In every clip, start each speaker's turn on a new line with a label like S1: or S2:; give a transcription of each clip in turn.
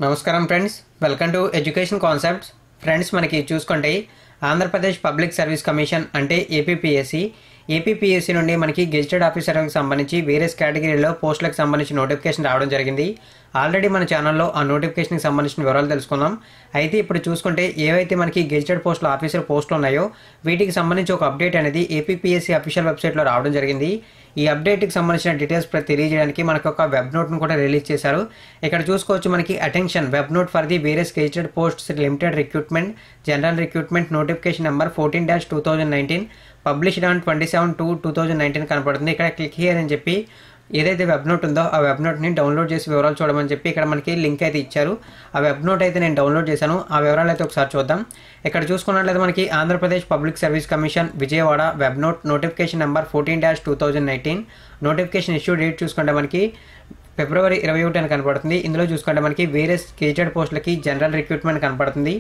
S1: నమస్కారం friends, welcome to education concepts. Friends, మనకి చూసుకుంటే ఆంధ్రప్రదేశ్ పబ్లిక్ సర్వీస్ కమిషన్ అంటే ఏపీపీఎస్సీ నుండి మనకి గెజిటెడ్ ఆఫీసర్లకు సంబంధించి వేరియస్ కేటగిరీలో పోస్టులకు సంబంధించి నోటిఫికేషన్ రావడం జరిగింది. ఆల్రెడీ మన ఛానల్లో ఆ నోటిఫికేషన్కి సంబంధించిన వివరాలు తెలుసుకుందాం. అయితే ఇప్పుడు చూసుకుంటే ఏవైతే మనకి గెజిటెడ్ పోస్టులు ఆఫీసర్ పోస్టులు ఉన్నాయో వీటికి సంబంధించి ఒక అప్డేట్ అనేది ఏపీపీఎస్సీ అఫీషియల్ వెబ్సైట్లో రావడం జరిగింది. ఈ అప్డేట్కి సంబంధించిన డీటెయిల్స్ తెలియజేయడానికి మనకు ఒక వెబ్ నోట్ను కూడా రిలీజ్ చేశారు. ఇక్కడ చూసుకోవచ్చు మనకి attention web note for the various gazetted posts limited recruitment general recruitment notification number 14-2019 published on 27/2/2019 కనపడుతుంది. ఇక్కడ క్లిక్ హియర్ అని చెప్పి ఏదైతే వెబ్ నోట్ ఉందో ఆ వెబ్ నోట్ని డౌన్లోడ్ చేసి వివరాలు చూడమని చెప్పి ఇక్కడ మనకి లింక్ అయితే ఇచ్చారు. ఆ వెబ్ నోట్ అయితే నేను డౌన్లోడ్ చేశాను. ఆ వివరాలు అయితే ఒకసారి చూద్దాం. ఇక్కడ చూసుకున్నట్లయితే మనకి Andhra Pradesh public service commission Vijayawada web note notification number 14-2019 notification issue date చూసుకుంటే మనకి ఫిబ్రవరి 21 అని కనపడుతుంది. ఇందులో చూసుకుంటే మనకి వేరియస్ గెజిటెడ్ పోస్టులకి జనరల్ రిక్రూట్మెంట్ కనపడుతుంది.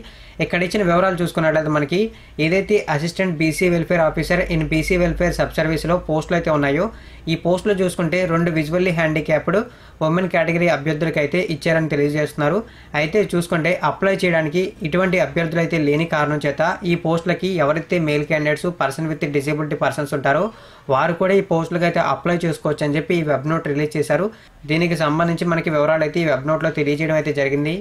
S1: ఇక్కడ ఇచ్చిన వివరాలు చూసుకున్నట్లయితే మనకి ఏదైతే assistant BC welfare officer in BC welfare sub సర్వీస్లో పోస్టులు అయితే ఉన్నాయో ఈ పోస్టులు చూసుకుంటే 2 విజువల్లీ హ్యాండిక్యాప్డ్ ఉమెన్ కేటగిరీ అభ్యర్థులకి అయితే ఇచ్చారని తెలియజేస్తున్నారు. అయితే చూసుకుంటే అప్లై చేయడానికి ఇటువంటి అభ్యర్థులు అయితే లేని కారణం చేత ఈ పోస్టులకి ఎవరైతే male candidates person with disability persons ఉంటారో వారు కూడా ఈ పోస్టులకు అయితే అప్లై చేసుకోవచ్చు అని చెప్పి ఈ వెబ్ నోట్ రిలీజ్ చేశారు. దీనికి సంబంధించి మనకి వివరాలు అయితే ఈ వెబ్ నోట్లో తెలియజేయడం అయితే జరిగింది.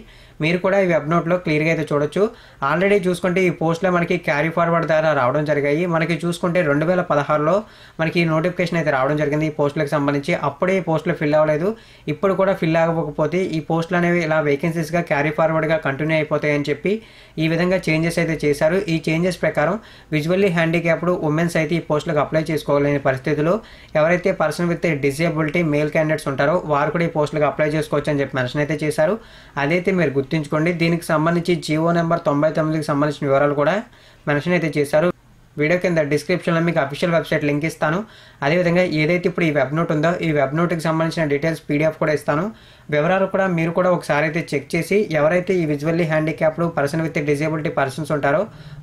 S1: మీరు కూడా ఈ వెబ్ నోట్లో క్లియర్గా అయితే చూడొచ్చు. ఆల్రెడీ చూసుకుంటే ఈ పోస్టులో మనకి క్యారీ ఫార్వర్డ్ ద్వారా రావడం జరిగాయి. మనకి చూసుకుంటే 2016లో మనకి ఈ నోటిఫికేషన్ అయితే రావడం జరిగింది ఈ పోస్టులకు సంబంధించి. అప్పుడే ఈ పోస్టులు ఫిల్ అవ్వలేదు. ఇప్పుడు కూడా ఫిల్ అవ్వకపోతే ఈ పోస్టులు అనేవి ఇలా వేకెన్సీస్గా క్యారీ ఫార్వర్డ్గా కంటిన్యూ అయిపోతాయని చెప్పి ఈ విధంగా చేంజెస్ అయితే చేశారు. ఈ చేంజెస్ ప్రకారం విజువల్లీ హ్యాండిక్యాప్డ్ ఉమెన్స్ అయితే ఈ పోస్టులకు అప్లై చేసుకోలేని పరిస్థితుల్లో ఎవరైతే person with disability male candidates ఉంటారో వారు కూడా ఈ పోస్టులకు అప్లై చేసుకోవచ్చు అని చెప్పి మెన్షన్ అయితే చేశారు. అదైతే మీరు గుర్తుంచుకోండి. దీనికి సంబంధించి జీవో నెంబర్ 99కి సంబంధించిన వివరాలు కూడా మెన్షన్ అయితే చేశారు. వీడియో కింద డిస్క్రిప్షన్లో మీకు అఫీషియల్ వెబ్సైట్ లింక్ ఇస్తాను. అదేవిధంగా ఏదైతే ఇప్పుడు ఈ వెబ్ నోట్ ఉందో ఈ వెబ్ నోట్కి సంబంధించిన డీటెయిల్స్ పీడిఎఫ్ కూడా ఇస్తాను. వివరాలు కూడా మీరు కూడా ఒకసారి అయితే చెక్ చేసి ఎవరైతే ఈ visually handicapped person with disability persons ఉంటారో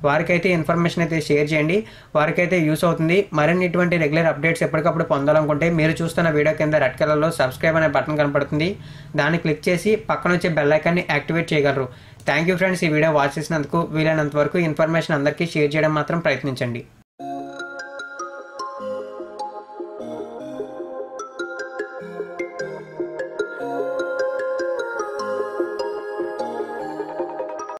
S1: వారికైతే ఇన్ఫర్మేషన్ అయితే షేర్ చేయండి. వారికైతే యూస్ అవుతుంది. మరిన్ని ఇటువంటి రెగ్యులర్ అప్డేట్స్ ఎప్పటికప్పుడు పొందాలనుకుంటే మీరు చూస్తున్న వీడియో కింద రెడ్ కలర్లో సబ్స్క్రైబ్ అనే బటన్ కనపడుతుంది. దాన్ని క్లిక్ చేసి పక్కన వచ్చే బెల్ ఐకాన్ని యాక్టివేట్ చేయగలరు. థ్యాంక్ యూ ఫ్రెండ్స్, ఈ వీడియో వాచ్ చేసినందుకు. వీలైనంత వరకు ఇన్ఫర్మేషన్ అందరికీ షేర్ చేయడం మాత్రం ప్రయత్నించండి.